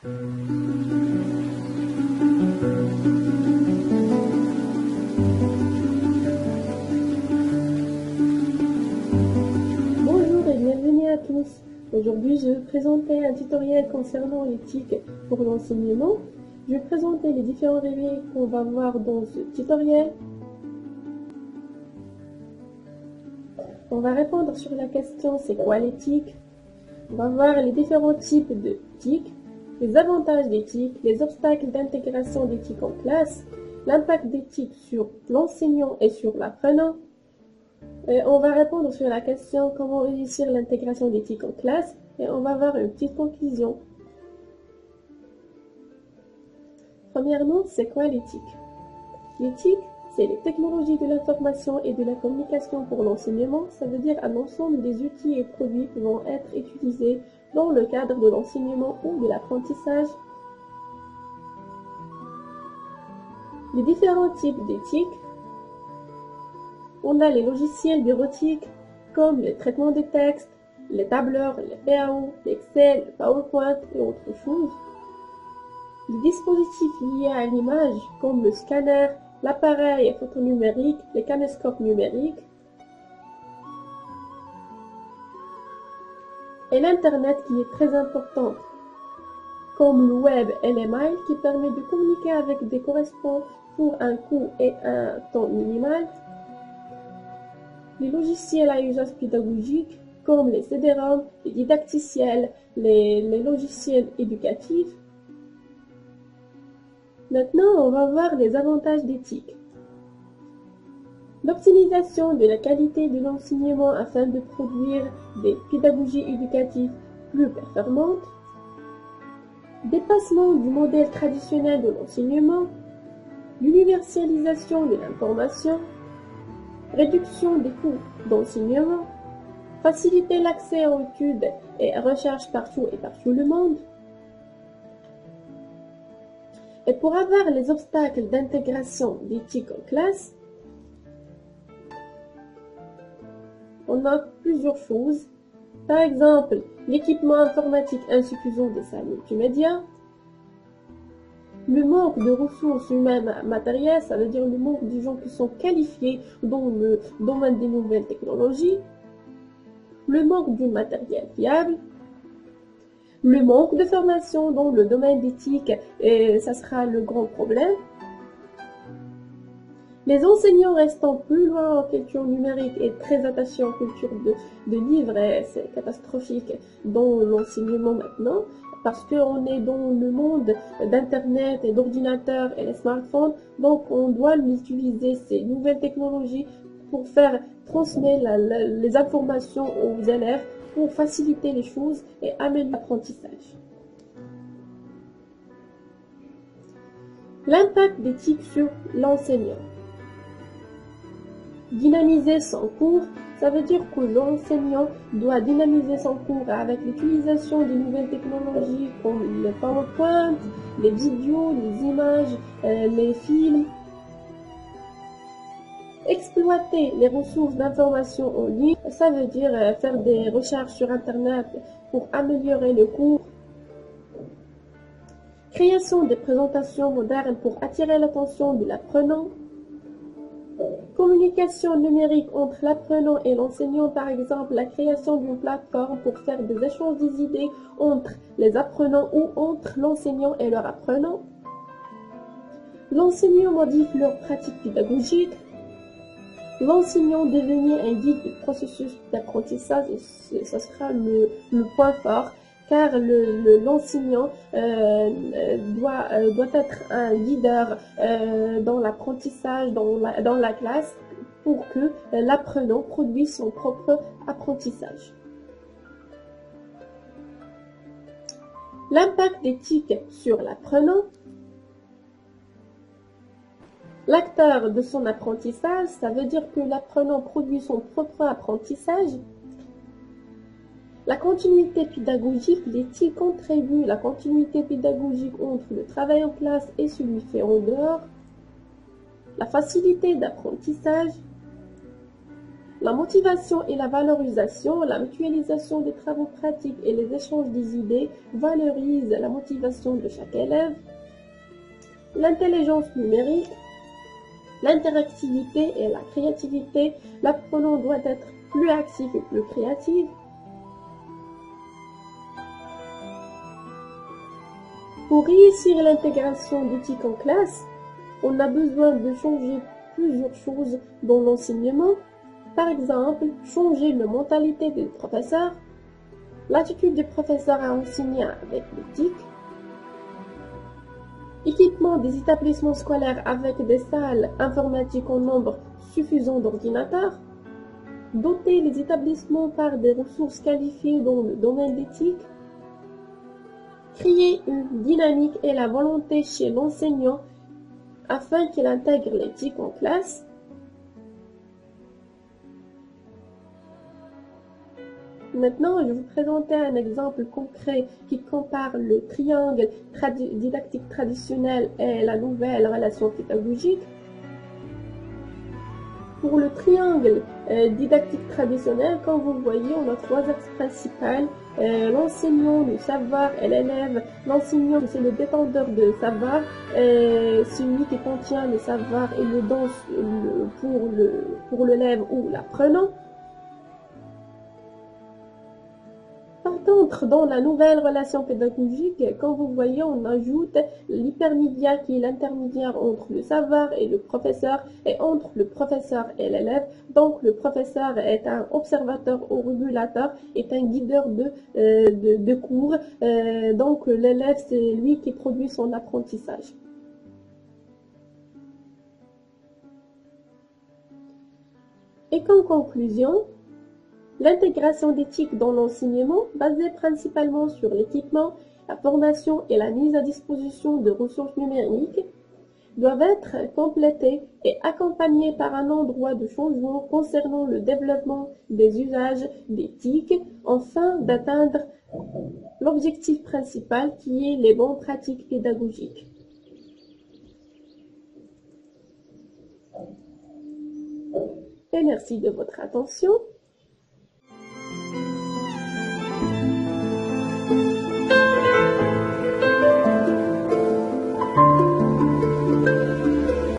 Bonjour et bienvenue à tous. Aujourd'hui, je vais vous présenter un tutoriel concernant l'éthique pour l'enseignement. Je vais présenter les différents réveils qu'on va voir dans ce tutoriel. On va répondre sur la question c'est quoi l'éthique. On va voir les différents types d'éthique, les avantages d'éthique, les obstacles d'intégration d'éthique en classe, l'impact d'éthique sur l'enseignant et sur l'apprenant. On va répondre sur la question comment réussir l'intégration d'éthique en classe et on va voir une petite conclusion. Premièrement, c'est quoi l'éthique? L'éthique, c'est les technologies de l'information et de la communication pour l'enseignement, ça veut dire un ensemble des outils et produits pouvant être utilisés dans le cadre de l'enseignement ou de l'apprentissage. Les différents types d'éthique. On a les logiciels bureautiques comme le traitement de texte, les tableurs, les PAO, l'Excel, le PowerPoint et autres choses. Les dispositifs liés à l'image comme le scanner, l'appareil photo numérique, les caméscopes numériques. Et l'Internet qui est très important, comme le web et les mails qui permet de communiquer avec des correspondants pour un coût et un temps minimal. Les logiciels à usage pédagogique comme les CD-ROM, les didacticiels, les logiciels éducatifs. Maintenant, on va voir les avantages d'éthique. L'optimisation de la qualité de l'enseignement afin de produire des pédagogies éducatives plus performantes. Dépassement du modèle traditionnel de l'enseignement. L'universalisation de l'information. Réduction des coûts d'enseignement, faciliter l'accès aux études et recherches partout et partout le monde. Et pour avoir les obstacles d'intégration d'éthique en classe, on a plusieurs choses. Par exemple, l'équipement informatique insuffisant des salles multimédia, le manque de ressources humaines matérielles, ça veut dire le manque de gens qui sont qualifiés dans le domaine des nouvelles technologies, le manque du matériel fiable, le manque de formation dans le domaine d'éthique, et ça sera le grand problème. Les enseignants restant plus loin en culture numérique et très attachés en culture de livres, et c'est catastrophique dans l'enseignement maintenant, parce qu'on est dans le monde d'Internet et d'ordinateurs et les smartphones, donc on doit utiliser ces nouvelles technologies pour faire transmettre les informations aux élèves, pour faciliter les choses et améliorer l'apprentissage. L'impact d'éthique sur l'enseignant. Dynamiser son cours, ça veut dire que l'enseignant doit dynamiser son cours avec l'utilisation des nouvelles technologies comme le PowerPoint, les vidéos, les images, les films. Exploiter les ressources d'information en ligne, ça veut dire faire des recherches sur Internet pour améliorer le cours. Création des présentations modernes pour attirer l'attention de l'apprenant. Communication numérique entre l'apprenant et l'enseignant, par exemple la création d'une plateforme pour faire des échanges d'idées entre les apprenants ou entre l'enseignant et leur apprenant. L'enseignant modifie leur pratique pédagogique. L'enseignant devenir un guide du processus d'apprentissage, et ça sera le point fort, car l'enseignant doit être un leader dans l'apprentissage, dans la classe, pour que l'apprenant produise son propre apprentissage. L'impact d'éthique sur l'apprenant. L'acteur de son apprentissage, ça veut dire que l'apprenant produit son propre apprentissage. La continuité pédagogique, l'éthique contribue la continuité pédagogique entre le travail en classe et celui fait en dehors. La facilité d'apprentissage. La motivation et la valorisation, la mutualisation des travaux pratiques et les échanges des idées valorisent la motivation de chaque élève. L'intelligence numérique, l'interactivité et la créativité, l'apprenant doit être plus actif et plus créatif. Pour réussir l'intégration d'éthique en classe, on a besoin de changer plusieurs choses dans l'enseignement. Par exemple, changer la mentalité des professeurs, l'attitude des professeurs à enseigner avec l'éthique, équipement des établissements scolaires avec des salles informatiques en nombre suffisant d'ordinateurs, doter les établissements par des ressources qualifiées dans le domaine d'éthique, créer une dynamique et la volonté chez l'enseignant afin qu'il intègre l'éthique en classe. Maintenant, je vais vous présenter un exemple concret qui compare le triangle didactique traditionnel et la nouvelle relation pédagogique. Pour le triangle didactique traditionnel, comme vous voyez, on a trois axes principaux. L'enseignant, le savoir et l'élève. L'enseignant, c'est le détenteur de savoir, celui qui contient le savoir et le don pour l'élève ou l'apprenant. Par contre, dans la nouvelle relation pédagogique, comme vous voyez, on ajoute l'hypermédia qui est l'intermédiaire entre le savoir et le professeur et entre le professeur et l'élève. Donc, le professeur est un observateur ou régulateur, est un guideur de cours. Donc, l'élève, c'est lui qui produit son apprentissage. Et comme conclusion, l'intégration d'éthique dans l'enseignement, basée principalement sur l'équipement, la formation et la mise à disposition de ressources numériques, doivent être complétées et accompagnées par un endroit de changement concernant le développement des usages d'éthique, afin d'atteindre l'objectif principal qui est les bonnes pratiques pédagogiques. Et merci de votre attention.